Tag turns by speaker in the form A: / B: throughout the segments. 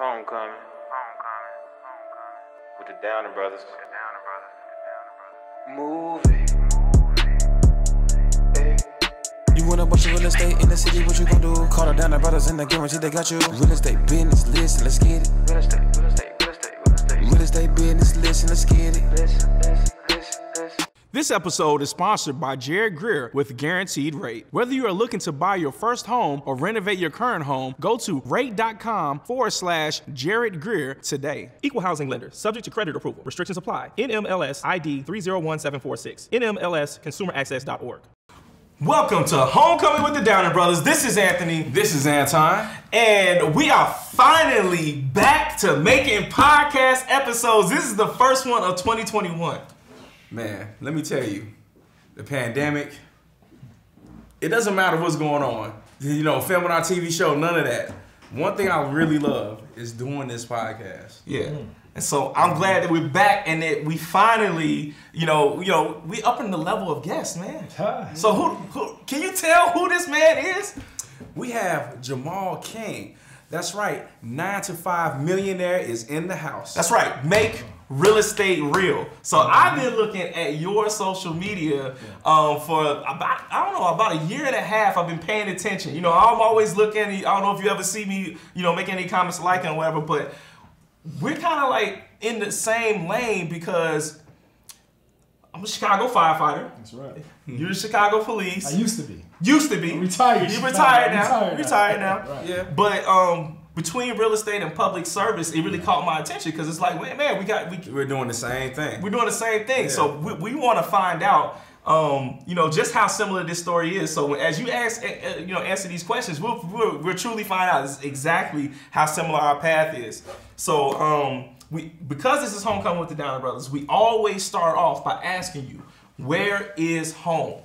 A: Homecoming. With the Downer Brothers. Move it.
B: You want a bunch of real estate in the city, what you gon' do? Call the Downer Brothers and I guarantee they got you. Real estate business, listen, let's get it.
A: Real estate.
B: Real estate business, listen, let's get it.
C: This episode is sponsored by 𝐥𝐢𝐤𝐞 with Guaranteed Rate. Whether you are looking to buy your first home or renovate your current home, go to rate.com/𝐥𝐢𝐤𝐞 today.
D: Equal housing lender, subject to credit approval. Restrictions apply. NMLS ID 301746. NMLSconsumeraccess.org.
C: Welcome to Homecoming with the Downer Brothers. This is Anthony.
B: This is Anton.
C: And we are finally back to making podcast episodes. This is the first one of 2021.
B: Man, let me tell you, the pandemic, it doesn't matter what's going on. You know, filming our TV show, none of that. One thing I really love is doing this podcast.
C: Yeah. And so I'm glad that we're back and that we finally, we upping the level of guests, man. So who can you tell who this man is?
B: We have Jemal King. That's right, 9 to 5 millionaire is in the house.
C: That's right, make real estate real. So I've been looking at your social media for about a year and a half. I've been paying attention. You know, I'm always looking. I don't know if you ever see me, making any comments liking or whatever, but we're kind of like in the same lane because I'm a Chicago firefighter.
E: That's right.
C: You're the Chicago police.
E: I used to be.
C: I'm
E: retired.
C: You're retired now.
E: Retired
C: now.
E: Right.
C: Yeah. But between real estate and public service, it really caught my attention because it's like, man,
B: we're doing the same thing.
C: We're doing the same thing. Yeah. So we want to find out, just how similar this story is. So as you answer these questions, we'll truly find out exactly how similar our path is. So because this is Homecoming with the Downer Brothers, we always start off by asking you, where is home?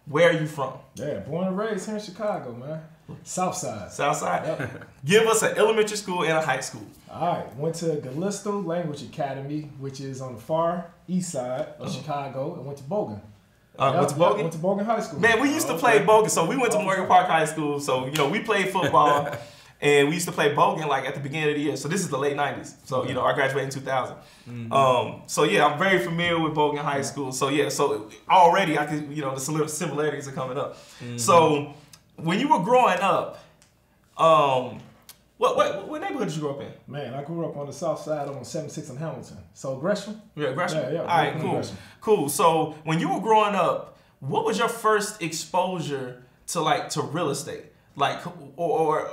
C: Where are you from?
E: Yeah, born and raised here in Chicago, man. South Side.
C: South Side?
E: Yep.
C: Give us an elementary school and a high school.
E: All right, went to 𝐥𝐢𝐤𝐿 Language Academy, which is on the far east side of Chicago, and went to Bogan.
C: Went to Bogan?
E: Went to Bogan High School.
C: Man, we used to play Bogan, so we went to Morgan Park High School, so, we played football, and we used to play Bogan, like, at the beginning of the year, so this is the late 90s, so, I graduated in 2000. So, yeah, I'm very familiar with Bogan High School, so, yeah, so already I could, the similarities are coming up. So, when you were growing up, what neighborhood did you grow up in?
E: Man, I grew up on the south side on 76 in Hamilton. So Gresham?
C: Yeah, Gresham?
E: Yeah.
C: All right, cool.
E: Gresham.
C: Cool. So when you were growing up, what was your first exposure to real estate? Like, or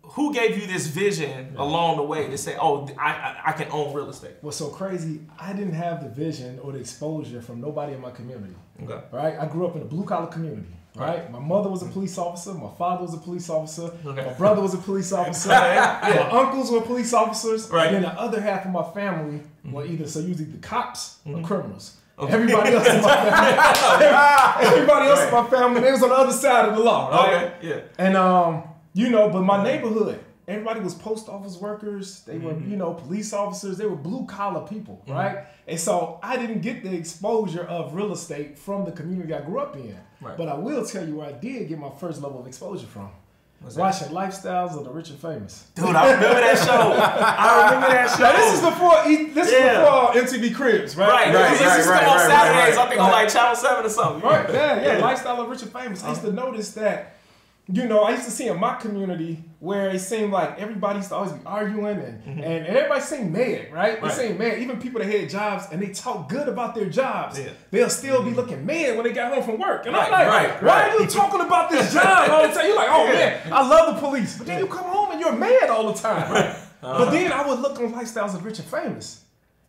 C: who gave you this vision along the way to say, oh, I can own real estate?
E: What's so crazy, I didn't have the vision or the exposure from nobody in my community.
C: Okay.
E: Right? I grew up in a blue-collar community. Right? My mother was a police officer. My father was a police officer. Okay. My brother was a police officer. My uncles were police officers. Right. And then the other half of my family were usually the cops or criminals. Okay. Everybody else in my family, in my family, they was on the other side of the law. Right?
C: Okay. Yeah.
E: And but my neighborhood, everybody was post office workers. They were, police officers. They were blue collar people, right? And so I didn't get the exposure of real estate from the community I grew up in. Right. But I will tell you where I did get my first level of exposure from. Watching Lifestyles of the Rich and Famous.
C: Dude, I remember that show.
E: Now, this is before MTV Cribs, right?
C: This is on Saturdays, I think on like Channel 7 or something.
E: Right, yeah. Lifestyle of Rich and Famous. I used to notice that, I used to see in my community where it seemed like everybody used to always be arguing and everybody seemed mad, right? They seemed mad. Even people that had jobs and they talk good about their jobs, they'll still be looking mad when they got home from work. And I'm like, why are you talking about this job all the time? You're like, oh man, I love the police. But then you come home and you're mad all the time. Right? But then I would look on Lifestyles of Rich and Famous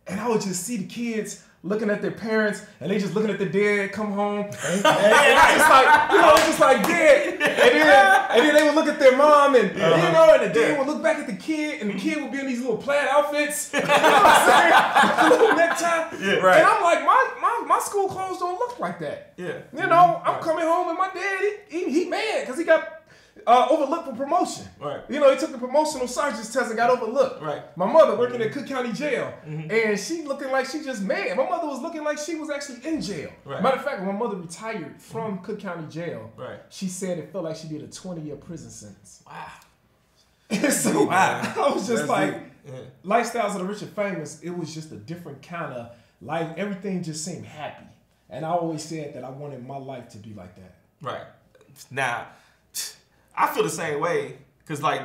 E: and I would just see the kids looking at their parents, and they just looking at their dad come home, and it's just like dead. And then they would look at their mom, and and the dad would look back at the kid, and the kid would be in these little plaid outfits, you know what I'm saying, a little necktie. Yeah, right. And I'm like, my school clothes don't look like that. Yeah. I'm coming home and my dad, he mad because he got overlooked for promotion. Right. He took the promotional sergeant's test and got overlooked. Right. My mother working at Cook County Jail, and she looking like she just mad. My mother was looking like she was actually in jail. Right. Matter of fact, when my mother retired from Cook County Jail, she said it felt like she did a 20-year prison sentence. Wow. And so I was just
B: That's
E: like,
B: deep.
E: Lifestyles of the Rich and Famous, it was just a different kind of life. Everything just seemed happy. And I always said that I wanted my life to be like that.
C: Right. Now, I feel the same way because, like,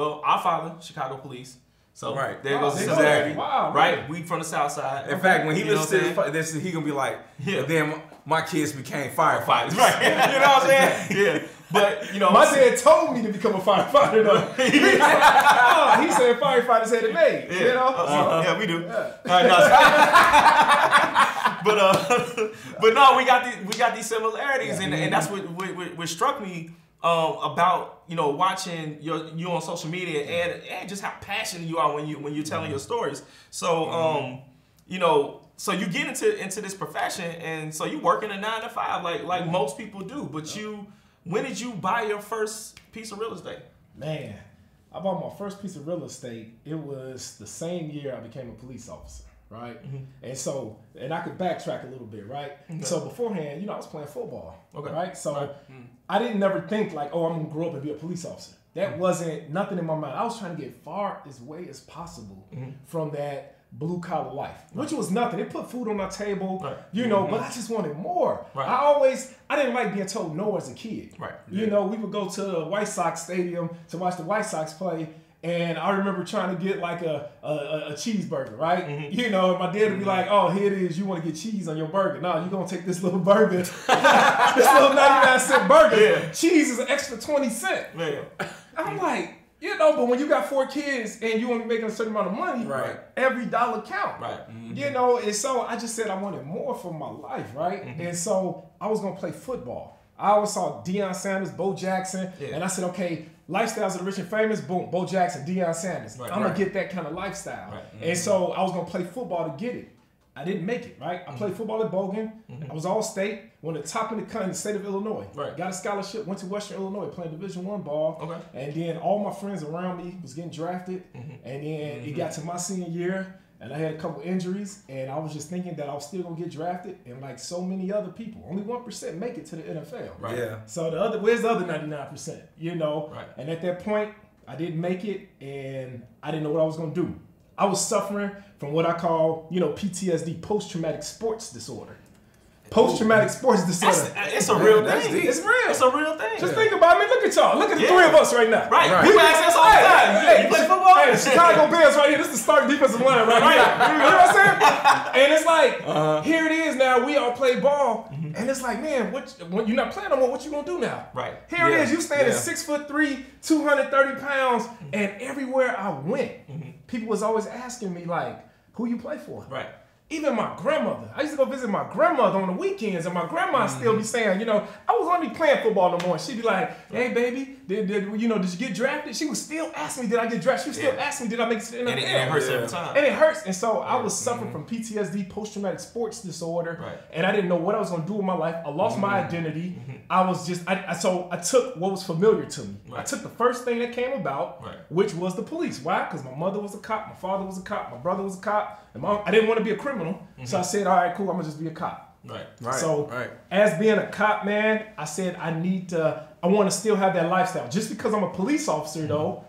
C: our father, Chicago police. So
B: Right.
C: there goes the
E: they know
C: similarity.
E: that. Wow,
C: right?
E: really?
C: We from the South Side.
B: In fact, when he
C: You know
B: listens
C: what I'm
B: to this, he gonna be like,
C: Yeah.
B: but then my kids became firefighters.
C: Right. You know what I'm saying? Yeah. But,
E: My dad told me to become a firefighter, though. He said firefighters had it made.
C: Yeah.
E: You know?
C: Yeah, we do. But no, we got these similarities, and that's what struck me about watching you on social media and just how passionate you are when you're telling your stories. So so you get into this profession, and so you working a 9 to 5 like most people do. But when did you buy your first piece of real estate?
E: Man, I bought my first piece of real estate. It was the same year I became a police officer, right? And I could backtrack a little bit, right? So beforehand, I was playing football, right? So I didn't never think like, oh, I'm gonna grow up and be a police officer. That wasn't nothing in my mind. I was trying to get far as way as possible from that blue collar life, which was nothing. It put food on my table, but I just wanted more. I didn't like being told no as a kid. Right. We would go to the White Sox stadium to watch the White Sox play, and I remember trying to get like a cheeseburger, right? And my dad would be like, oh, here it is, you want to get cheese on your burger. No, you're going to take this little burger, this little 99-cent burger. Yeah. Cheese is an extra 20 cents. Yeah. I'm like, but when you got 4 kids and you only making a certain amount of money, every dollar count. Right. And so I just said I wanted more for my life, right? And so I was gonna play football. I always saw Deion Sanders, Bo Jackson, and I said, okay, Lifestyles of the Rich and Famous, boom, Bo Jackson, Deion Sanders. I'm gonna get that kind of lifestyle. Right. And so I was gonna play football to get it. I didn't make it, right? I played football at Bogan. I was all state, one of the top in the state of Illinois. Right. Got a scholarship, went to Western Illinois, playing Division I ball. Okay. And then all my friends around me was getting drafted. And then it got to my senior year, and I had a couple injuries, and I was just thinking that I was still gonna get drafted, and like so many other people, only 1% make it to the NFL. Right. Yeah. So where's the other 99%? Right. And at that point, I didn't make it, and I didn't know what I was gonna do. I was suffering from what I call, PTSD, post-traumatic sports disorder. Post-traumatic sports disorder.
C: It's a real thing.
E: It's real.
C: It's a real thing.
E: Just think about it. Look at y'all. Look at the 3 of us right now.
C: Right. People ask us all the time. You play football?
E: Hey, Chicago Bears right here. This is the starting defensive line right here. You know what I'm saying? And it's like, here it is now. We all play ball. And it's like, man, when you're not playing no more, what you gonna do now? Right. Here it is. You standing 6'3", 230 pounds, and everywhere I went, people was always asking me like, who you play for? Right. Even my grandmother. I used to go visit my grandmother on the weekends, and my grandma still be saying, I was only playing football no more. She'd be like, hey, baby, did you get drafted? She would still ask me, did I get drafted? She would still ask me, did I make it to the NFL? And it hurts every time. And it hurts. And so I was suffering from PTSD, post-traumatic sports disorder, and I didn't know what I was going to do with my life. I lost my identity. I was just, so I took what was familiar to me. I took the first thing that came about, which was the police. Why? Because my mother was a cop, my father was a cop, my brother was a cop, and I didn't want to be a criminal. So I said, all right, cool, I'm going to just be a cop. Right. So as being a cop, man, I said I want to still have that lifestyle. Just because I'm a police officer, though,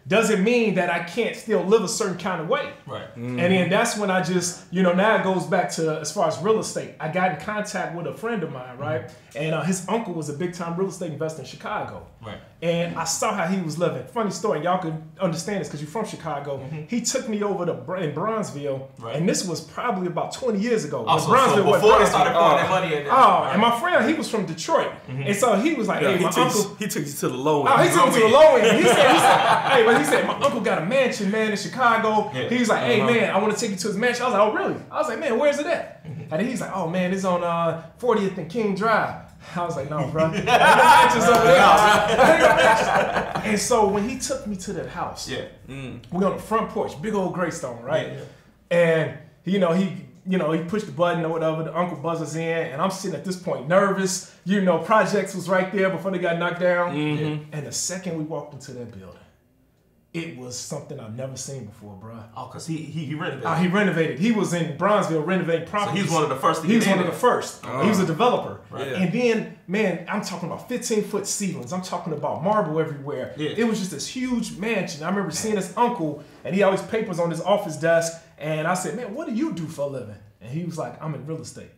E: doesn't mean that I can't still live a certain kind of way. Right. And then that's when I just, now it goes back to as far as real estate. I got in contact with a friend of mine, right? And his uncle was a big-time real estate investor in Chicago. Right. And I saw how he was living. Funny story, y'all can understand this because you're from Chicago. He took me over to in Bronzeville, and this was probably about 20 years ago.
C: So before they started pouring that money in there.
E: And my friend, he was from Detroit. And so he was like, hey, my uncle...
B: He took you to the low end.
E: He took me to the low end. He said, my uncle got a mansion, man, in Chicago. Yeah. He was like, hey, man, I want to take you to his mansion. I was like, oh, really? I was like, man, where's it at? And then he's like, oh, man, it's on 40th and King Drive. I was like, no, bro. Ain't no mansions over there. And so when he took me to that house, we're on the front porch, big old gray stone, right? Yeah. And, he pushed the button or whatever, the uncle buzzes in, and I'm sitting at this point nervous. Projects was right there before they got knocked down. And the second we walked into that building, it was something I've never seen before, bro.
C: Oh, because he renovated.
E: He renovated. He was in Bronzeville renovating properties.
C: So he's one of the first to
E: He
C: get
E: was
C: in
E: one of
C: there.
E: the first. He was a developer.
C: Right.
E: And then, man, I'm talking about 15-foot ceilings. I'm talking about marble everywhere.
C: Yeah.
E: It was just this huge mansion. I remember seeing his uncle, and he had all these papers on his office desk. And I said, man, what do you do for a living? And he was like, I'm in real estate.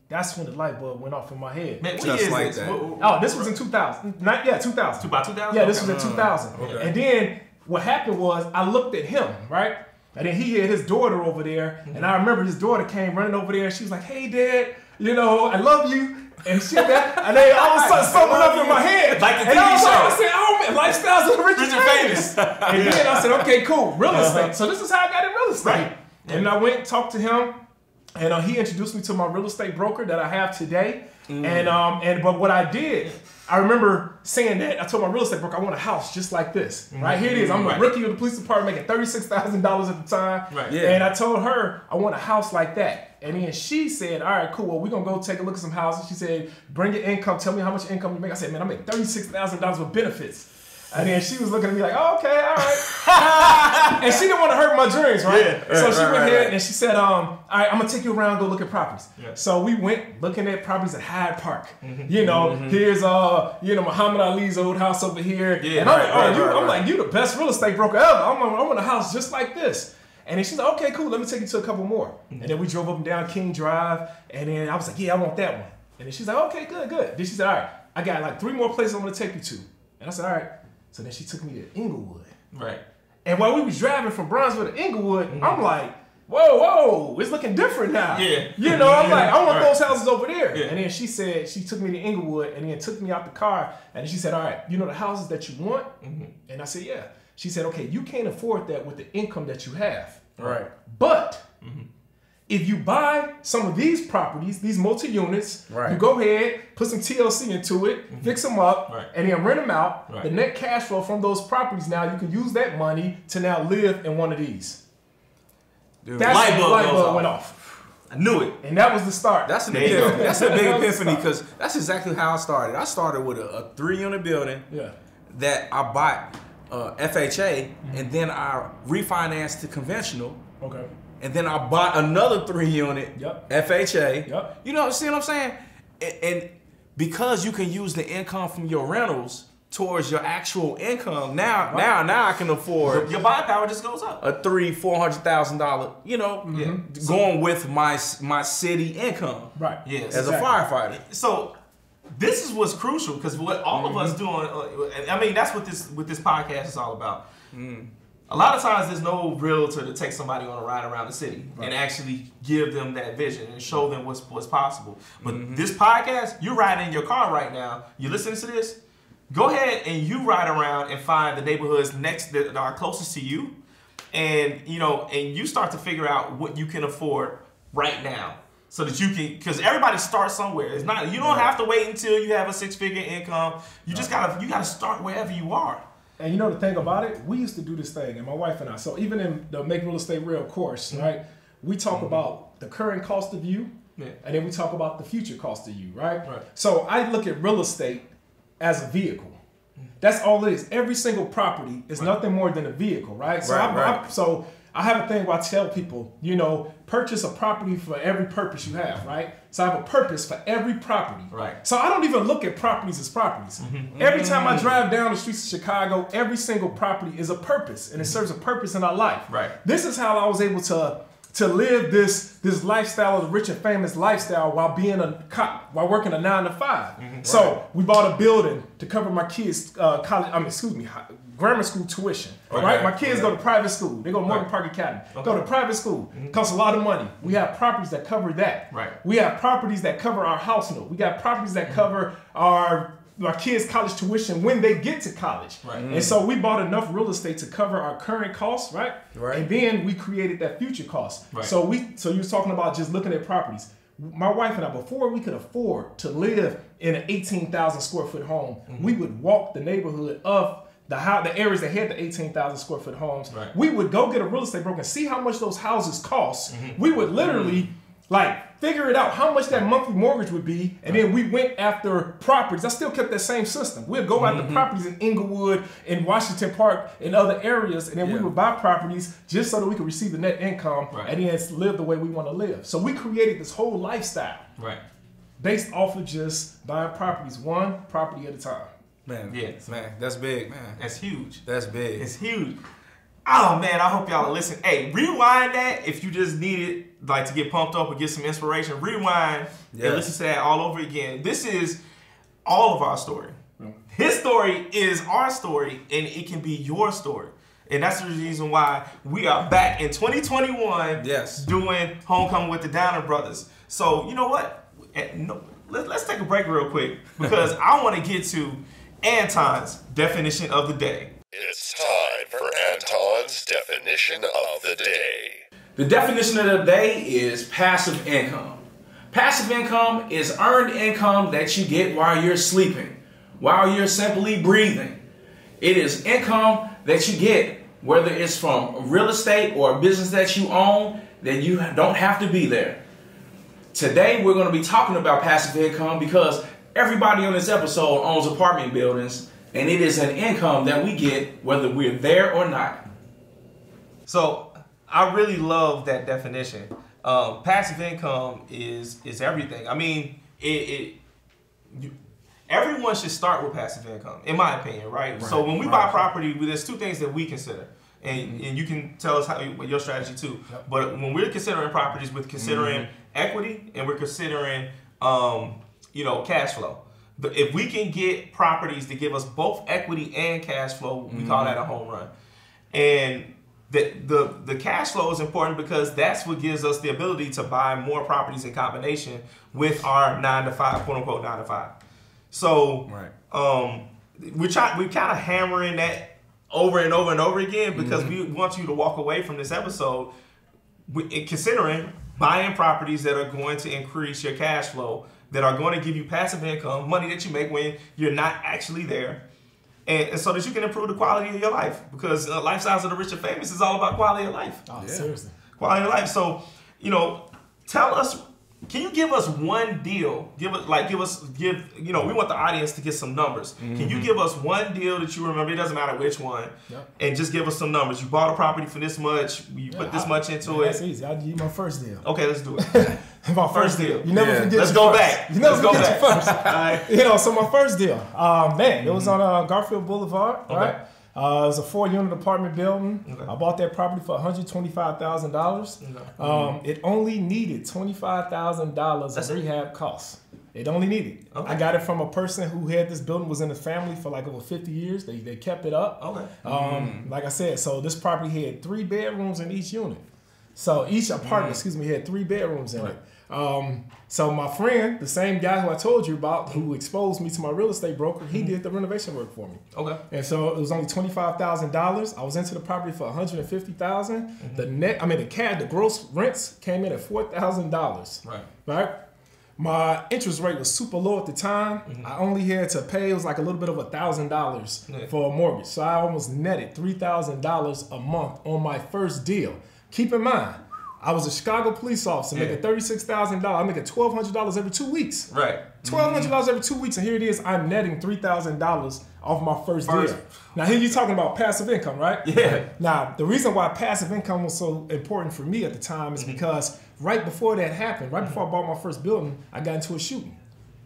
E: That's when the light bulb went off in my head.
C: Man, what
B: Just
C: year is
B: like
C: this?
B: that.
E: Oh, this was in 2000. 2000.
C: About 2000?
E: Yeah, this was in 2000.
B: Okay.
E: And then what happened was I looked at him, right? And then he had his daughter over there. And I remember his daughter came running over there. And she was like, hey, Dad, you know, I love you. And shit, that. And then all of a sudden, something up in my head.
C: Like the
E: and I
C: TV
E: was
C: show.
E: like, I said, oh, man, lifestyles of the rich
C: Rich
E: and
C: and
E: famous.
C: famous.
E: And then I said, okay, cool, real estate. So this is how I got in real estate.
C: Right.
E: And I went and talked to him. And he introduced me to my real estate broker that I have today. But what I did, I remember saying that I told my real estate broker I want a house just like this. Right here it is. I'm a rookie of the police department making $36,000 at the time.
C: Right.
B: Yeah.
E: And I told her I want a house like that. And then she said, all right, cool. Well, we're gonna go take a look at some houses. She said, bring your income. Tell me how much income you make. I said, man, I make $36,000 with benefits. And then she was looking at me like, oh, okay, all right. And she didn't want to hurt my dreams, right?
C: Yeah,
E: So she went ahead
B: right.
E: and she said, all right, I'm going to take you around, go look at properties.
C: Yeah.
E: So we went looking at properties at Hyde Park. You know, here's, Muhammad Ali's old house over here.
C: Yeah,
E: and I'm
C: right,
E: like,
C: right,
E: I'm like, you the best real estate broker ever. I want a house just like this. And then she's like, okay, cool, let me take you to a couple more. And then we drove up and down King Drive. And then I was like, yeah, I want that one. And then she's like, okay, good. Then she said, all right, I got like 3 more places I'm going to take you to. And I said, all right. So then she took me to Inglewood.
C: Right.
E: And while we was driving from Bronzeville to Inglewood, I'm like, whoa, it's looking different now.
C: Yeah.
E: You know, I'm like, I want
C: Right.
E: those houses over there.
C: Yeah.
E: And then she said, she took me to Inglewood and then took me out the car. And she said, all right, you know the houses that you want? And I said, yeah. She said, okay, you can't afford that with the income that you have.
B: Right.
E: But if you buy some of these properties, these multi-units,
B: Right.
E: you go ahead, put some TLC into it, fix them up,
C: Right.
E: and then rent them out.
C: Right.
E: The net cash flow from those properties now, you can use that money to now live in one of these.
B: Dude,
E: That's
C: Light
E: when the
C: bulb
E: light
C: goes
E: bulb
C: off.
E: went off.
C: I knew it.
E: And that was the start.
B: That's an
C: There you go.
B: epiphany. That's a big
E: That was
B: epiphany
E: the
B: because that's exactly how I started. I started with a 3-unit building
E: Yeah.
B: that I bought FHA, and then I refinanced to conventional,
E: Okay.
B: and then I bought another 3-unit
E: Yep.
B: FHA.
E: Yep.
B: You know, see what I'm saying? And because you can use the income from your rentals towards your actual income, now I can afford
C: Your buying power just goes up.
B: a $300,000-$400,000. You know, going with my city income
E: Right.
C: Yes.
B: as a
E: Exactly.
B: firefighter.
C: So this is what's crucial because what all of us doing, I mean, that's what this podcast is all about. A lot of times there's no realtor to take somebody on a ride around the city and actually give them that vision and show them what's possible. But this podcast, you're riding in your car right now, you're listening to this, go ahead and you ride around and find the neighborhoods that are closest to you, and you start to figure out what you can afford right now. So that you can, because everybody starts somewhere. It's not, you don't have to wait until you have a 6-figure income. You just gotta start wherever you are.
E: And you know the thing about it? We used to do this thing, and my wife and I. So even in the Make Real Estate Real course, right? We talk about the current cost of you,
C: Yeah.
E: and then we talk about the future cost of you, right?
C: Right.
E: So I look at real estate as a vehicle. That's all it is. Every single property is nothing more than a vehicle, right? So
B: Right.
E: I have a thing where I tell people, purchase a property for every purpose you have, right? So I have a purpose for every property.
C: Right.
E: So I don't even look at properties as properties. Every time I drive down the streets of Chicago, every single property is a purpose, and it serves a purpose in our life.
C: Right.
E: This is how I was able to live this lifestyle of the rich and famous lifestyle while being a cop, while working a 9 to 5. So we bought a building to cover my kids' grammar school tuition. Right? My kids go to private school. They go to Morgan Park Academy. Go to private school. Costs a lot of money. We have properties that cover that.
C: Right.
E: We have properties that cover our house note. We got properties that cover our kids' college tuition when they get to college.
C: Right.
E: And so we bought enough real estate to cover our current costs, right?
B: Right.
E: And then we created that future cost.
C: Right.
E: So you was talking about just looking at properties. My wife and I, before we could afford to live in an 18,000 square foot home, we would walk the neighborhood of the areas that had the 18,000 square foot homes.
C: Right.
E: We would go get a real estate broker and see how much those houses cost. We would literally figure it out how much that monthly mortgage would be, and then we went after properties. I still kept that same system. We'd go after properties in Inglewood, in Washington Park, in other areas, and then we would buy properties just so that we could receive the net income and then live the way we want to live. So we created this whole lifestyle based off of just buying properties, one property at a time.
B: Man, man, that's big, man.
C: That's huge.
B: That's big.
C: It's huge. Oh man, I hope y'all are listening. Hey, rewind that if you just needed like to get pumped up or get some inspiration. Rewind and listen to that all over again. This is all of our story. His story is our story, and it can be your story. And that's the reason why we are back in 2021 doing Homecoming with the Downer Brothers. So, you know what? Let's take a break real quick because I want to get to Anton's definition of the day.
F: It's time for Anton's definition of the day.
B: The definition of the day is passive income. Passive income is earned income that you get while you're sleeping, while you're simply breathing. It is income that you get, whether it's from real estate or a business that you own, that you don't have to be there. Today, we're going to be talking about passive income because everybody on this episode owns apartment buildings, and it is an income that we get whether we're there or not.
C: So I really love that definition. Passive income is everything. I mean, everyone should start with passive income, in my opinion, right? So when we buy property, there's two things that we consider. And you can tell us your strategy too. But when we're considering properties, we're considering equity and we're considering cash flow. If we can get properties that give us both equity and cash flow, we call that a home run. And the cash flow is important because that's what gives us the ability to buy more properties in combination with our 9 to 5, quote unquote 9 to 5. So we're kind of hammering that over and over and over again because we want you to walk away from this episode considering buying properties that are going to increase your cash flow, that are going to give you passive income, money that you make when you're not actually there, and so that you can improve the quality of your life, because Lifestyles of the Rich and Famous is all about quality of life.
E: Seriously.
C: Quality of life. So, tell us, can you give us one deal? We want the audience to get some numbers. Can you give us one deal that you remember? It doesn't matter which one, and just give us some numbers. You bought a property for this much, you put this much into it.
E: That's easy. I'll give you my first deal.
C: Okay, let's do it.
E: My first deal. You never forget.
C: Let's go back.
E: You never forget
C: back.
E: your first.
C: All right.
E: So my first deal, it was on Garfield Boulevard, right? It was a 4-unit apartment building. I bought that property for $125,000. It only needed $25,000 of rehab costs. It only needed. I got it from a person who had this building, was in the family for like over 50 years. They kept it up. Like I said, so this property had 3 bedrooms in each unit. So each apartment, had 3 bedrooms in it. So my friend, the same guy who I told you about, who exposed me to my real estate broker, he did the renovation work for me. And so it was only $25,000. I was into the property for $150,000. The gross rents came in at $4,000. Right. My interest rate was super low at the time. I only had to pay, it was like a little bit of $1,000 for a mortgage. So I almost netted $3,000 a month on my first deal. Keep in mind, I was a Chicago police officer making $36,000. I'm making $1,200 every 2 weeks. $1,200 every 2 weeks, and here it is. I'm netting $3,000 off my first deal. Now here you're talking about passive income, right? Now the reason why passive income was so important for me at the time is because right before that happened, right before I bought my first building, I got into a shooting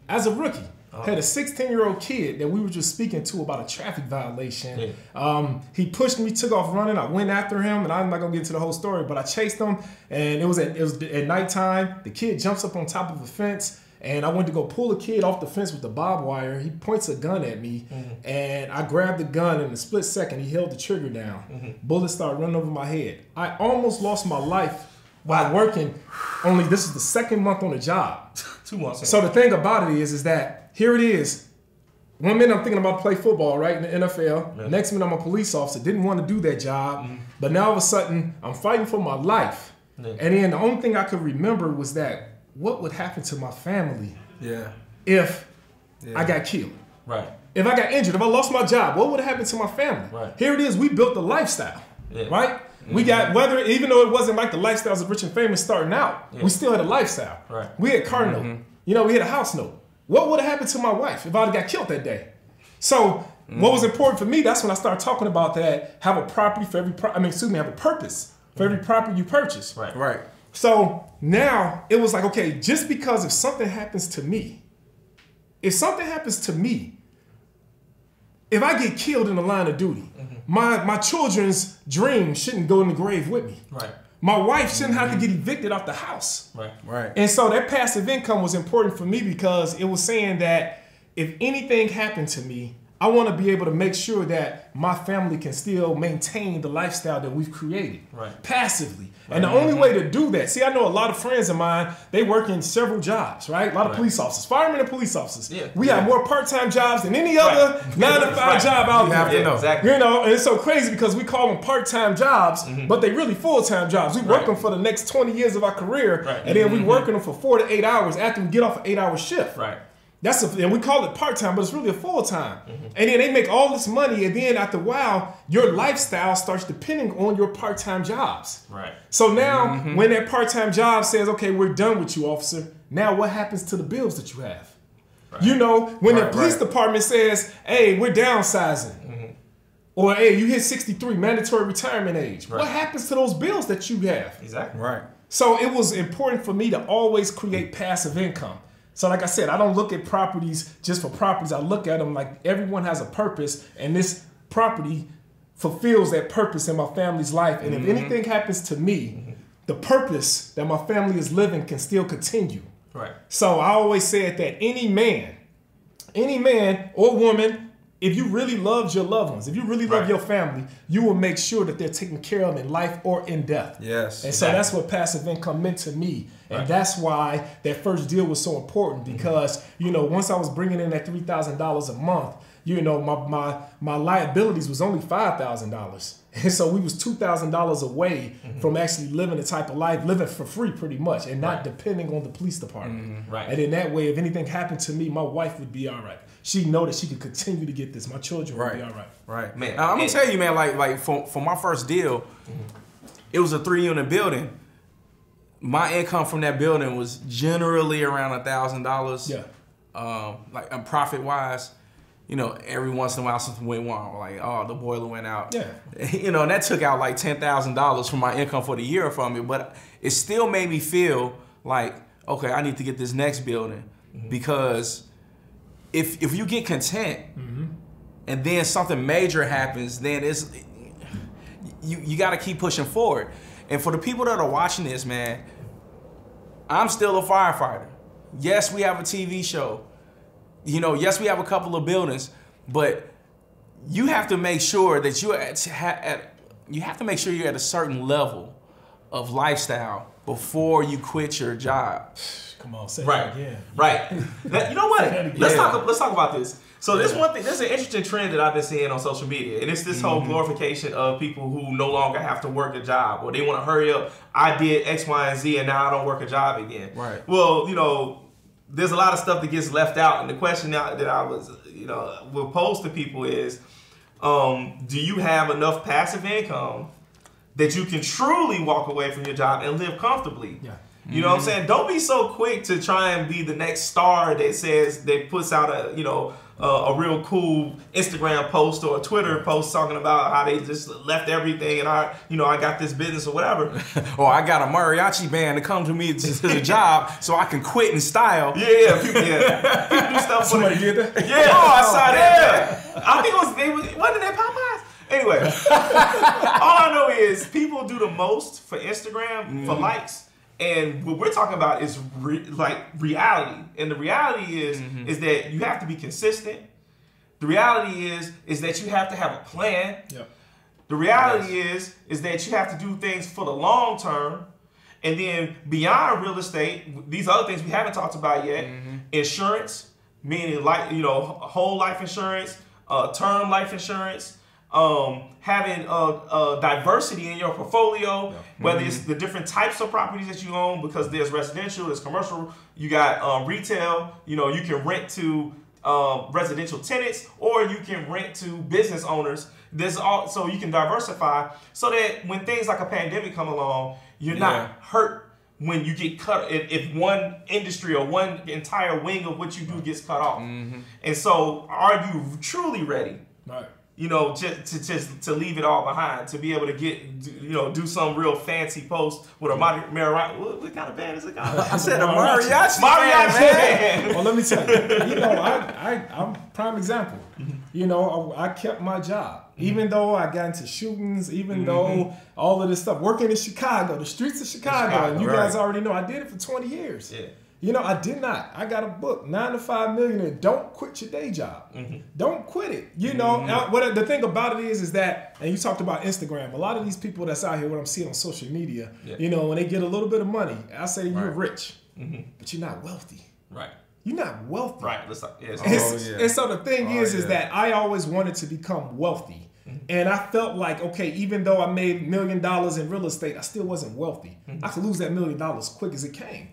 E: as a rookie. Had a 16-year-old kid that we were just speaking to about a traffic violation. He pushed me, took off running. I went after him, and I'm not gonna get into the whole story, but I chased him, and it was at nighttime. The kid jumps up on top of a fence, and I went to go pull a kid off the fence with the barbed wire. He points a gun at me, and I grabbed the gun. In a split second, he held the trigger down. Bullets started running over my head. I almost lost my life while working. Only this is the second month on the job.
C: 2 months.
E: So the thing about it is that here it is. 1 minute I'm thinking about to play football, right, in the NFL. Next minute I'm a police officer. Didn't want to do that job. But now all of a sudden I'm fighting for my life. And then the only thing I could remember was that what would happen to my family if I got killed? If I got injured, if I lost my job, what would have happened to my family? Here it is. We built a lifestyle, right? We got even though it wasn't like the lifestyles of rich and famous starting out, we still had a lifestyle.
C: Right.
E: We had car note. You know, we had a house note. What would have happened to my wife if I'd have got killed that day? So what was important for me, that's when I started talking about that, have a property for every, have a purpose for every property you purchase.
C: Right.
B: Right.
E: So now it was like, okay, just because if something happens to me, if I get killed in the line of duty, my children's dreams shouldn't go in the grave with me.
C: Right.
E: My wife shouldn't have to get evicted off the house.
C: Right.
B: Right.
E: And so that passive income was important for me because it was saying that if anything happened to me, I want to be able to make sure that my family can still maintain the lifestyle that we've created passively. And the only way to do that, see, I know a lot of friends of mine, they work in several jobs, right? A lot of police officers, firemen and police officers.
C: Yeah.
E: We have more part-time jobs than any other 9-to-5 job out there.
B: You have to know.
C: Exactly.
E: You know, and it's so crazy because we call them part-time jobs, but they really full-time jobs. We work them for the next 20 years of our career, and then we working them for 4 to 8 hours after we get off an 8-hour shift.
C: Right.
E: And we call it part-time, but it's really a full-time. And then they make all this money, and then after a while, your lifestyle starts depending on your part-time jobs.
C: Right.
E: So now, when that part-time job says, okay, we're done with you, officer, now what happens to the bills that you have? Right. You know, when the police department says, hey, we're downsizing, or hey, you hit 63, mandatory retirement age, what happens to those bills that you have?
C: Exactly.
B: Right.
E: So it was important for me to always create passive income. So like I said, I don't look at properties just for properties. I look at them like everyone has a purpose, and this property fulfills that purpose in my family's life. And if anything happens to me, the purpose that my family is living can still continue.
C: Right.
E: So I always said that any man or woman, if you really loved your loved ones, if you really love your family, you will make sure that they're taken care of in life or in death.
B: Yes.
E: And so that's what passive income meant to me. And that's why that first deal was so important because, you know, once I was bringing in that $3,000 a month, you know, my liabilities was only $5,000. And so we was $2,000 away from actually living the type of life, living for free pretty much, and not depending on the police department.
C: Right.
E: And in that way, if anything happened to me, my wife would be all right. She'd know that she could continue to get this. My children would be all right.
B: Right.
C: Man,
B: I'm gonna tell you, man, like for my first deal, it was a 3-unit building. My income from that building was generally around $1,000.
E: Yeah.
B: Like profit wise, you know, every once in a while something went wrong. Like, oh, the boiler went out.
E: Yeah.
B: You know, and that took out like $10,000 from my income for the year from it. But it still made me feel like, okay, I need to get this next building because if you get content and then something major happens, then it's you got to keep pushing forward. And for the people that are watching this, man, I'm still a firefighter. Yes, we have a TV show. You know, yes, we have a couple of buildings, but you have to make sure that you're at a certain level of lifestyle before you quit your job.
E: Come on, say that again.
C: Right. You know what? Let's talk about this. So there's one thing. There's an interesting trend that I've been seeing on social media, and it's this whole glorification of people who no longer have to work a job, or they want to hurry up. I did X, Y, and Z, and now I don't work a job again.
B: Right.
C: Well, you know, there's a lot of stuff that gets left out, and the question that I was, you know, will pose to people is, do you have enough passive income that you can truly walk away from your job and live comfortably?
E: Yeah.
C: You know what I'm saying? Don't be so quick to try and be the next star that puts out a real cool Instagram post or a Twitter post talking about how they just left everything and I got this business or whatever.
B: Or I got a mariachi band to come to me to the job so I can quit in style.
C: Yeah, people do stuff.
E: Somebody did that?
C: Yeah, I saw that. I think wasn't that Popeyes? Anyway, all I know is people do the most for Instagram for likes. And what we're talking about is reality. And the reality is that you have to be consistent. The reality is that you have to have a plan.
E: Yep.
C: The reality is that you have to do things for the long term. And then beyond real estate, these other things we haven't talked about yet, insurance, meaning whole life insurance, term life insurance, having diversity in your portfolio, whether it's the different types of properties that you own, because there's residential, there's commercial, you got retail, you can rent to residential tenants, or you can rent to business owners, There's all so you can diversify so that when things like a pandemic come along, you're not hurt when you get cut. If one industry or one entire wing of what you do gets cut off, and so are you truly ready?
E: Right.
C: You know, just to leave it all behind, to be able to do some real fancy post with a mariachi. What kind of band is it called?
B: I said a mariachi.
C: Mariachi band.
E: Well, let me tell you. You know, I'm prime example. You know, I kept my job, even though I got into shootings, even though all of this stuff. Working in Chicago, the streets of Chicago, and you guys already know I did it for 20 years. Yeah. You know, I did not. I got a book, 9 to 5 Millionaire. Don't quit your day job. Don't quit it. You know, what the thing about it is that, and you talked about Instagram. A lot of these people that's out here, what I'm seeing on social media, you know, when they get a little bit of money, I say you're rich, but you're not wealthy.
C: Right.
E: You're not wealthy.
C: Right.
E: And so the thing is that I always wanted to become wealthy. And I felt like, okay, even though I made $1 million in real estate, I still wasn't wealthy. I could lose that $1 million quick as it came.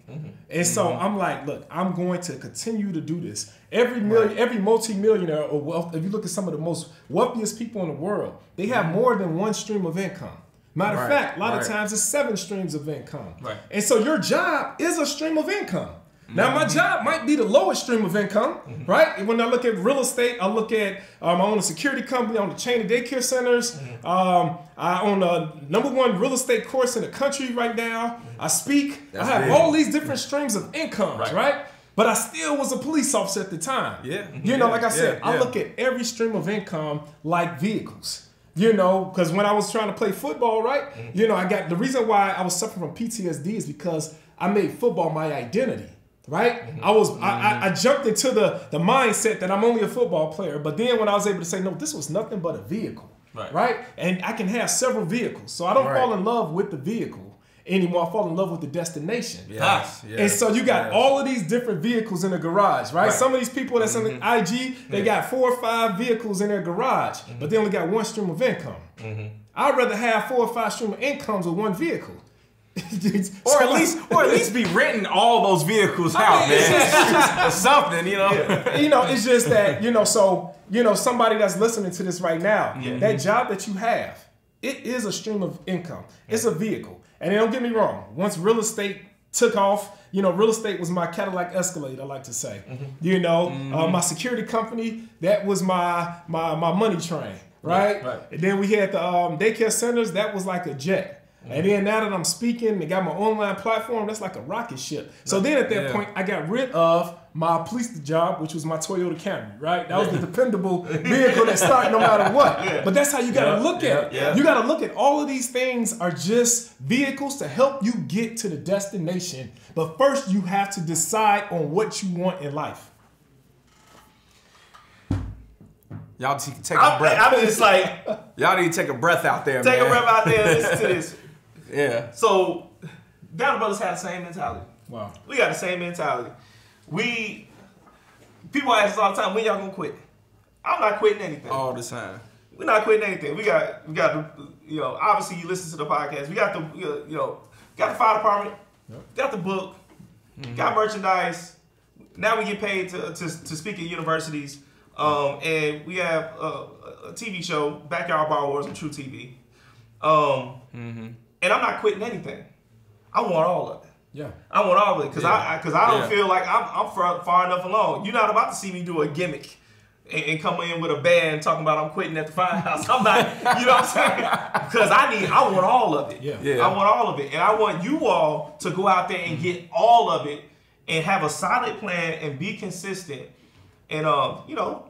E: And so I'm like, look, I'm going to continue to do this. Every multi-millionaire or wealth, if you look at some of the most wealthiest people in the world, they have more than one stream of income. Matter of fact, a lot of times it's 7 streams of income. And so your job is a stream of income. Now, my job might be the lowest stream of income, right? When I look at real estate, I look at, I own a security company, I own a chain of daycare centers. I own a #1 real estate course in the country right now. I speak. I have all these different streams of income, right? But I still was a police officer at the time. You know, like I said, I look at every stream of income like vehicles. You know, because when I was trying to play football, right? You know, the reason why I was suffering from PTSD is because I made football my identity. Right? I jumped into the mindset that I'm only a football player, but then when I was able to say, no, this was nothing but a vehicle. Right? And I can have several vehicles. So I don't fall in love with the vehicle anymore. I fall in love with the destination. And so you got all of these different vehicles in the garage, right? Some of these people that's on the IG, they got 4 or 5 vehicles in their garage, but they only got one stream of income. I'd rather have 4 or 5 stream of incomes with one vehicle.
B: or at least be renting all those vehicles out, man. Or something, you know.
E: You know, it's just that, you know, so, you know, somebody that's listening to this right now, that job that you have, it is a stream of income. It's a vehicle. And don't get me wrong, once real estate took off, you know, real estate was my Cadillac Escalade, I like to say. You know, my security company, that was my money train, right? And then we had the daycare centers, that was like a jet. And then now that I'm speaking and got my online platform, that's like a rocket ship. So then at that point, I got rid of my police job, which was my Toyota Camry, right? That was the dependable vehicle that started no matter what. But that's how you got to look at it. You got to look at all of these things are just vehicles to help you get to the destination. But first, you have to decide on what you want in life.
B: Y'all take a breath.
C: I'm just like,
B: y'all need to take a breath out there,
C: take
B: man.
C: a breath out there and listen to this. So, Down Brothers had the same mentality.
E: Wow.
C: We got the same mentality. People ask us all the time, when y'all gonna quit? I'm not quitting anything.
B: All the time.
C: We're not quitting anything. We got the, you know, obviously you listen to the podcast. We got the, you know, got the fire department, got the book, got merchandise. Now we get paid to speak at universities. And we have a TV show, Backyard Bar Wars on True TV. And I'm not quitting anything. I want all of it. I want all of it because I don't feel like I'm far enough along. You're not about to see me do a gimmick and come in with a band talking about I'm quitting at the firehouse. I'm not, you know what I'm saying? Because I want all of it. I want all of it, and I want you all to go out there and get all of it and have a solid plan and be consistent and you know,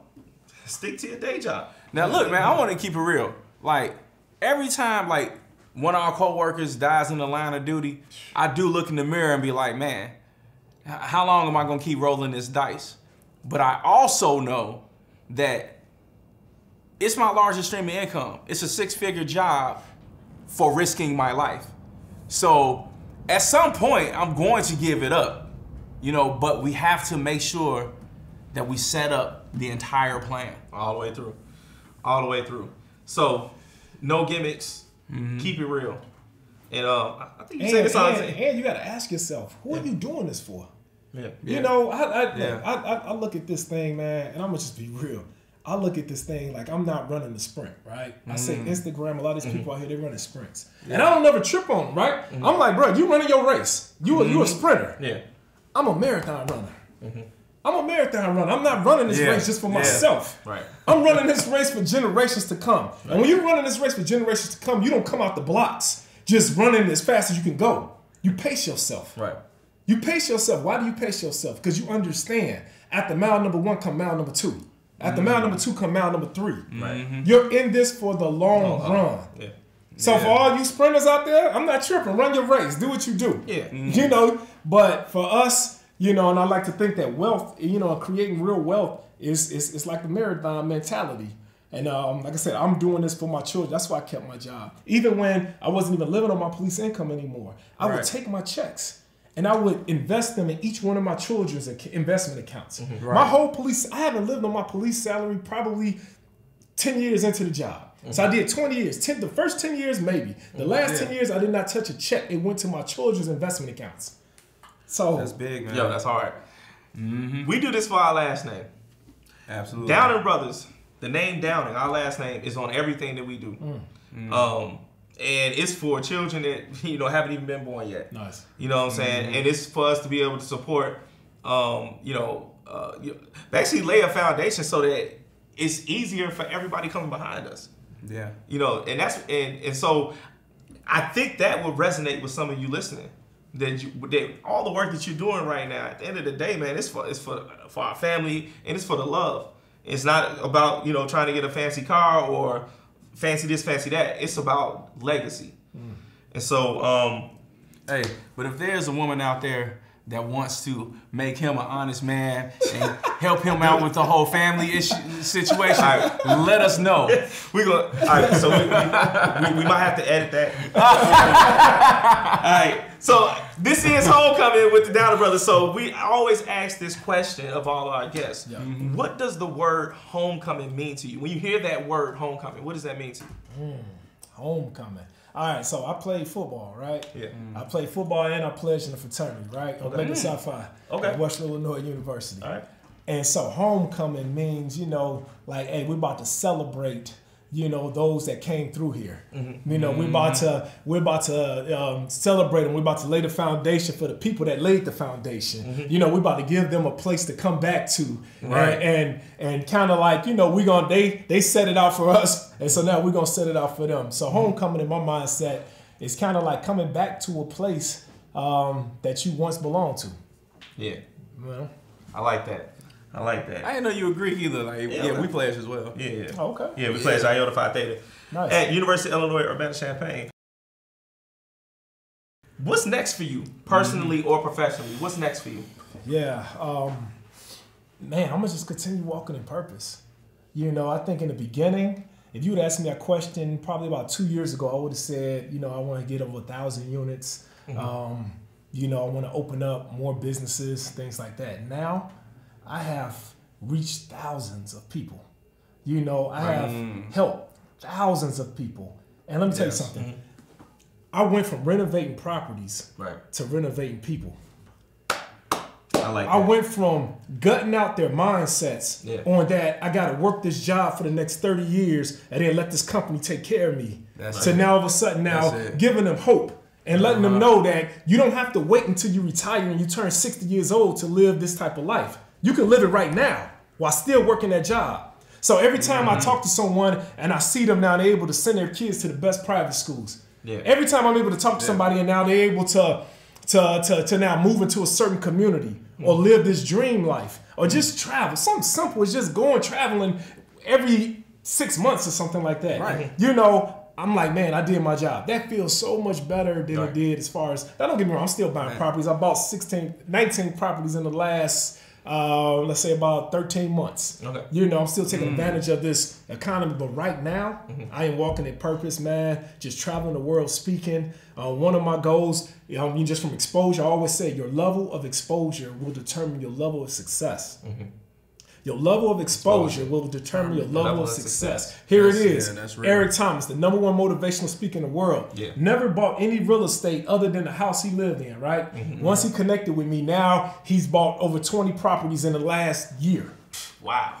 C: stick to your day job.
B: Now look, man, I want to keep it real. Like every time, like one of our coworkers dies in the line of duty, I do look in the mirror and be like, man, how long am I gonna keep rolling this dice? But I also know that it's my largest stream of income. It's a 6-figure job for risking my life. So at some point, I'm going to give it up, you know, but we have to make sure that we set up the entire plan.
C: All the way through. All the way through. So, no gimmicks. Keep it real. And I think you said this all the time.
E: And you got to ask yourself, who are you doing this for? You know, I look at this thing, man, and I'm going to just be real. I look at this thing like I'm not running the sprint, right? I say Instagram, a lot of these people out here, they running sprints. And I don't never trip on them, right? I'm like, bro, you running your race. You a sprinter.
C: Yeah.
E: I'm a marathon runner. I'm a marathon runner. I'm not running this race just for myself.
C: Right.
E: I'm running this race for generations to come. Right. And when you're running this race for generations to come, you don't come out the blocks just running as fast as you can go. You pace yourself.
C: Right.
E: You pace yourself. Why do you pace yourself? Because you understand after mile number 1 come mile number 2. After mile number 2 come mile number 3.
C: Right.
E: You're in this for the long run.
C: Yeah.
E: So for all you sprinters out there, I'm not tripping. Run your race. Do what you do.
C: Yeah.
E: You know, but for us, you know, and I like to think that wealth, you know, creating real wealth is like the marathon mentality. And like I said, I'm doing this for my children. That's why I kept my job. Even when I wasn't even living on my police income anymore, I would take my checks and I would invest them in each one of my children's investment accounts. My whole police, I haven't lived on my police salary probably 10 years into the job. So I did 20 years. The first 10 years, maybe. The last 10 years, I did not touch a check. It went to my children's investment accounts. So
B: That's big, man.
C: Yo, that's hard. We do this for our last name.
B: Absolutely.
C: Downing Brothers, the name Downing, our last name, is on everything that we do. And it's for children that, you know, haven't even been born yet.
E: Nice.
C: You know what I'm saying? And it's for us to be able to support, you know, basically lay a foundation so that it's easier for everybody coming behind us.
B: Yeah.
C: You know, and that's and so I think that would resonate with some of you listening. That all the work that you're doing right now, at the end of the day, man, it's for our family and it's for the love. It's not about, you know, trying to get a fancy car or fancy this, fancy that. It's about legacy. And so,
B: Hey, but if there's a woman out there that wants to make him an honest man and help him out with the whole family issue situation, let us know.
C: we gonna. All right, so we might have to edit that. All right, so this is homecoming with the Downer Brothers. So we always ask this question of all our guests: what does the word homecoming mean to you? When you hear that word homecoming, what does that mean to you?
E: Homecoming. All right, so I played football, right?
C: Yeah.
E: I played football and I pledged in the fraternity, right? I played at South Phi at Western Illinois University.
C: All right.
E: And so homecoming means, you know, like, hey, we're about to celebrate, you know, those that came through here. You know, we're about to celebrate them. We're about to lay the foundation for the people that laid the foundation. You know, we're about to give them a place to come back to.
C: Right.
E: And kind of like, you know, they set it out for us, and so now we're gonna set it out for them. So homecoming in my mindset is kind of like coming back to a place that you once belonged to.
C: Yeah.
E: Well,
C: I like that. I
B: didn't know you were Greek either. Like, we pledge as well.
C: Yeah.
E: Oh, okay.
C: Yeah, we pledge Iota Phi Theta
E: Nice.
C: at University of Illinois Urbana-Champaign. What's next for you, personally or professionally? What's next for you?
E: Yeah, man, I'm gonna just continue walking in purpose. You know, I think in the beginning, if you would ask me a question probably about 2 years ago, I would have said, you know, I want to get over 1,000 units. You know, I want to open up more businesses, things like that. Now, I have reached thousands of people. You know, I have helped thousands of people. And let me tell you something. I went from renovating properties to renovating people.
C: I like that.
E: I went from gutting out their mindsets on that I got to work this job for the next 30 years and then let this company take care of me. To now all of a sudden giving them hope and letting them know that you don't have to wait until you retire and you turn 60 years old to live this type of life. You can live it right now while still working that job. So every time I talk to someone and I see them now, they're able to send their kids to the best private schools. Every time I'm able to talk to somebody and now they're able to now move into a certain community or live this dream life or just travel. Something simple is just going traveling every 6 months or something like that. You know, I'm like, man, I did my job. That feels so much better than it did as far as, now don't get me wrong, I'm still buying properties. I bought 19 properties in the last, let's say about 13 months. You know, I'm still taking advantage of this economy, but right now, I am walking in purpose, man, just traveling the world speaking. One of my goals, you know, just from exposure, I always say your level of exposure will determine your level of success. Your level of exposure will determine your level of success. Here it is. Eric Thomas, the #1 motivational speaker in the world. Never bought any real estate other than the house he lived in, right? Once he connected with me, now he's bought over 20 properties in the last year.
C: Wow.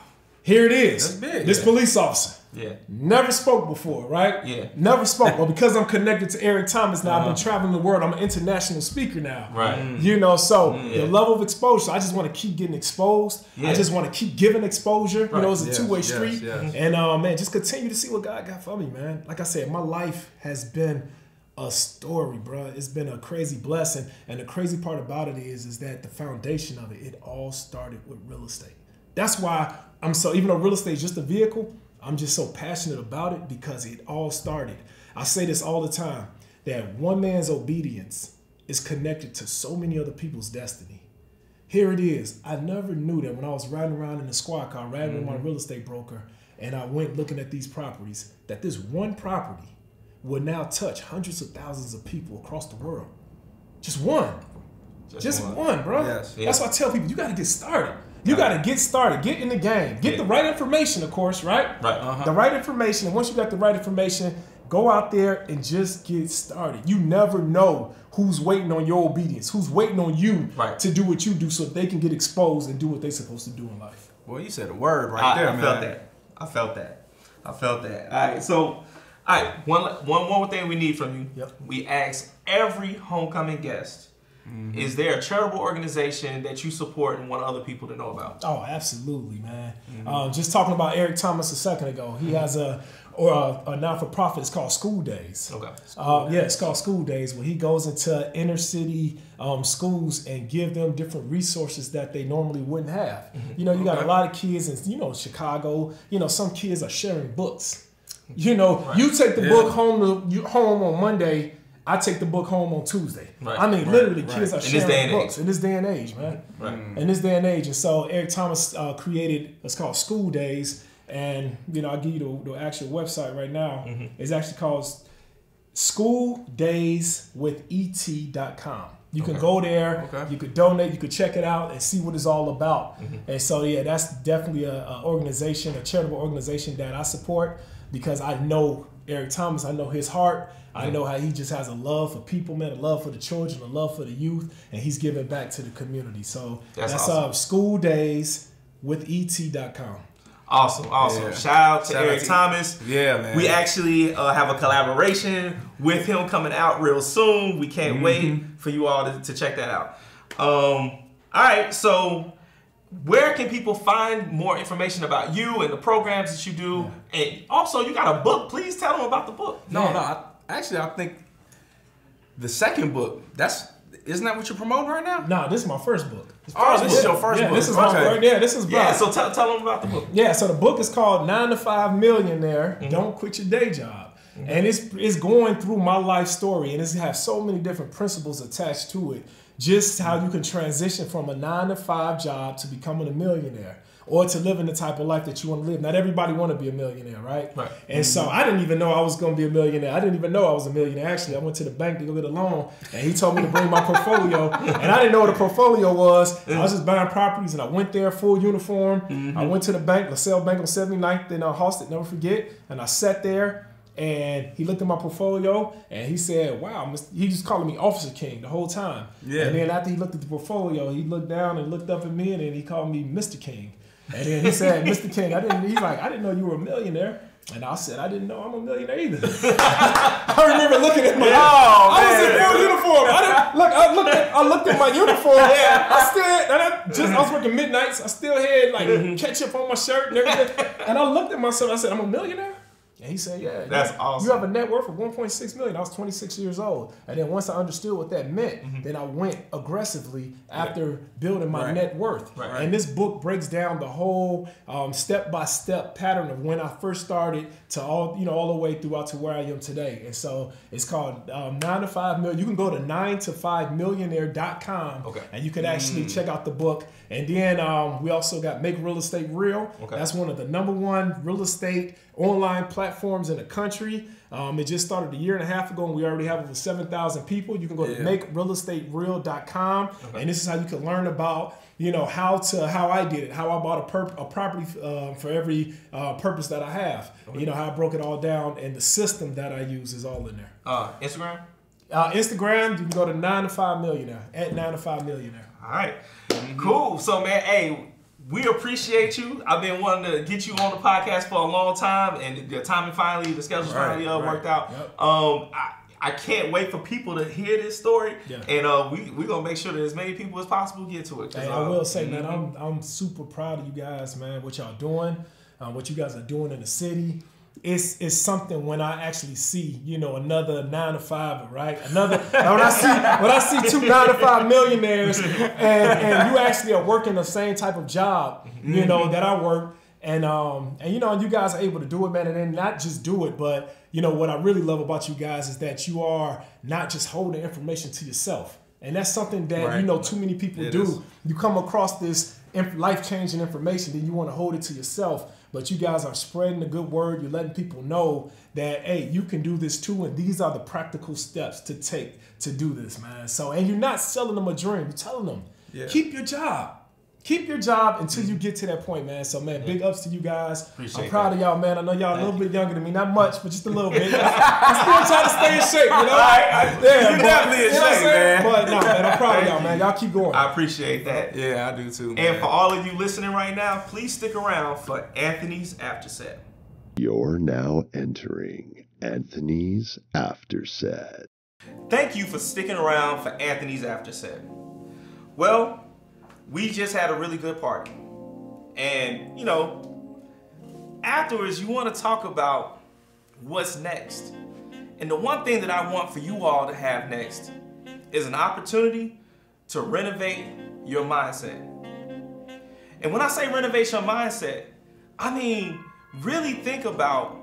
E: Here it is.
B: That's big.
E: This police officer.
C: Yeah.
E: Never spoke before, right?
C: Yeah.
E: Never spoke. Well, because I'm connected to Eric Thomas now, I've been traveling the world. I'm an international speaker now.
C: Right.
E: You know, so
C: Yeah.
E: the level of exposure, I just want to keep getting exposed.
C: Yeah.
E: I just want to keep giving exposure. You know, it's a
B: Yes,
E: two-way
B: yes,
E: street.
B: yes.
E: And man, just continue to see what God got for me, man. Like I said, my life has been a story, bro. It's been a crazy blessing. And the crazy part about it is that the foundation of it all started with real estate. That's why I'm so, even though real estate is just a vehicle, I'm just so passionate about it because it all started. I say this all the time, that one man's obedience is connected to so many other people's destiny. Here it is. I never knew that when I was riding around in the squad car, riding with my real estate broker, and I went looking at these properties, that this one property will now touch hundreds of thousands of people across the world. Just one. Just one, bro.
B: Yes.
E: That's why I tell people, you got to get started. You got to get started. Get in the game. Get the right information, of course, right?
C: Right.
E: The right information. And once you got the right information, go out there and just get started. You never know who's waiting on your obedience, who's waiting on you to do what you do so they can get exposed and do what they're supposed to do in life.
B: Boy, you said a word right there, man.
C: I felt that. All right, so, one more thing we need from you.
E: Yep.
C: We ask every homecoming guest, is there a charitable organization that you support and want other people to know about?
E: Oh, absolutely, man. Just talking about Eric Thomas a second ago. He has a not-for-profit. It's called School Days.
C: Okay.
E: Yeah, it's called School Days, where he goes into inner city schools and give them different resources that they normally wouldn't have. You know, you got a lot of kids in, you know, Chicago. You know, some kids are sharing books. You know, you take the book home on Monday. I take the book home on Tuesday. I mean, literally, kids are sharing books in this day and age, man. In this day and age. And so Eric Thomas created, it's called School Days. And, you know, I'll give you the actual website right now. It's actually called schooldayswithET.com. You can go there, you could donate, you could check it out and see what it's all about. And so, yeah, that's definitely a organization, a charitable organization that I support because I know Eric Thomas, I know his heart. I know how he just has a love for people, man, a love for the children, a love for the youth, and he's giving back to the community. So that's
C: awesome.
E: schooldayswithET.com.
C: Awesome.
B: Yeah.
C: Shout out to Eric Thomas.
B: Yeah, man.
C: We actually have a collaboration with him coming out real soon. We can't wait for you all to check that out. All right, so where can people find more information about you and the programs that you do? And also, you got a book. Please tell them about the book.
B: Actually, I think the second book, isn't that what you're promoting right now?
E: No, this is my first book.
B: This is your first book.
E: This is my first. Yeah, this is
C: so tell them about the book.
E: Yeah, so the book is called 9 to 5 Millionaire. Don't quit your day job. And it's going through my life story, and it has so many different principles attached to it. Just how you can transition from a 9 to 5 job to becoming a millionaire, or to living the type of life that you want to live. Not everybody want to be a millionaire, right? And so I didn't even know I was going to be a millionaire. I didn't even know I was a millionaire. Actually, I went to the bank to go get a loan, and he told me to bring my portfolio, and I didn't know what a portfolio was. I was just buying properties, and I went there full uniform. I went to the bank, LaSalle Bank on 79th in Halsted, never forget, and I sat there. And he looked at my portfolio and he said, wow, he just calling me Officer King the whole time. Yeah. And then after he looked at the portfolio, he looked down and looked up at me, and then he called me Mr. King. And then he said, Mr. King, I didn't know you were a millionaire. And I said, I didn't know I'm a millionaire either. I remember looking at my I was in full uniform. I looked at my uniform. I was working midnights. I still had like ketchup on my shirt and everything. And I looked at myself. I said, I'm a millionaire. And he said, yeah.
C: That's awesome.
E: You have a net worth of $1.6 million. I was 26 years old. And then once I understood what that meant, then I went aggressively after building my net worth. And this book breaks down the whole step-by-step pattern of when I first started to all the way throughout to where I am today. And so it's called 9 to 5 Million. You can go to 9to5millionaire.com and you can actually check out the book. And then we also got Make Real Estate Real. That's one of the #1 real estate online platforms in the country. It just started a year and a half ago, and we already have over 7,000 people. You can go to makerealestatereal.com, and this is how you can learn about how I did it, how I bought a property for every purpose that I have. How I broke it all down, and the system that I use is all in there.
C: Instagram?
E: Instagram, you can go to 9 to 5 millionaire, at 9 to 5 millionaire.
C: All right. Cool. So, man, hey, we appreciate you. I've been wanting to get you on the podcast for a long time, and the timing finally, the schedule's finally worked out. Yep. I can't wait for people to hear this story, and we're gonna make sure that as many people as possible get to it.
E: Hey, I will say, man, I'm super proud of you guys, man. What y'all doing, what you guys are doing in the city. It's something when I actually see, you know, another 9-to-5, right? Another when I see 2 9-to-5 millionaires and you actually are working the same type of job, you know, that I work, and you know, you guys are able to do it, man, and then not just do it, but you know what I really love about you guys is that you are not just holding information to yourself, and that's something that you know too many people do. You come across this life-changing information, then you want to hold it to yourself. But you guys are spreading the good word. You're letting people know that, hey, you can do this too, and these are the practical steps to take to do this, man. So, and you're not selling them a dream. You're telling them, keep your job. Keep your job until you get to that point, man. So, man, big ups to you guys. I'm proud of y'all, man. I know y'all a little bit younger than me. Not much, but just a little bit. I'm still trying to stay in shape, you know?
B: You're definitely in shape, man.
E: But, no, man, I'm proud of y'all, man. Y'all keep going.
C: I appreciate that.
B: Yeah, I do too, man.
C: And for all of you listening right now, please stick around for Anthony's After Set.
F: You're now entering Anthony's After Set.
C: Thank you for sticking around for Anthony's After Set. Well, we just had a really good party. And, you know, afterwards you want to talk about what's next. And the one thing that I want for you all to have next is an opportunity to renovate your mindset. And when I say renovate your mindset, I mean really think about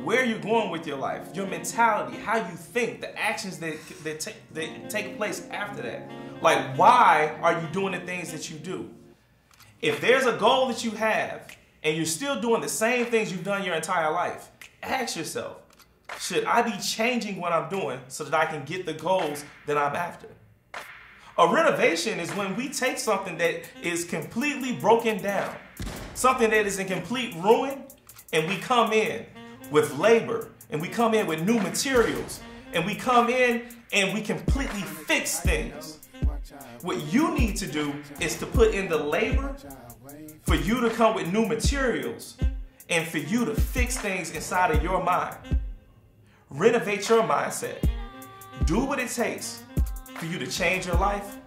C: where you're going with your life, your mentality, how you think, the actions that take place after that. Like, why are you doing the things that you do? If there's a goal that you have and you're still doing the same things you've done your entire life, ask yourself, should I be changing what I'm doing so that I can get the goals that I'm after? A renovation is when we take something that is completely broken down, something that is in complete ruin, and we come in with labor, and we come in with new materials, and we come in and we completely fix things. What you need to do is to put in the labor for you to come with new materials and for you to fix things inside of your mind. Renovate your mindset. Do what it takes for you to change your life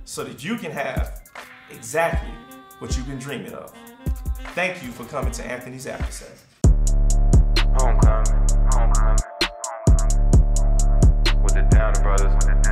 C: so that you can have exactly what you've been dreaming of. Thank you for coming to Anthony's After Set.
A: Homecoming. With the Downer brothers.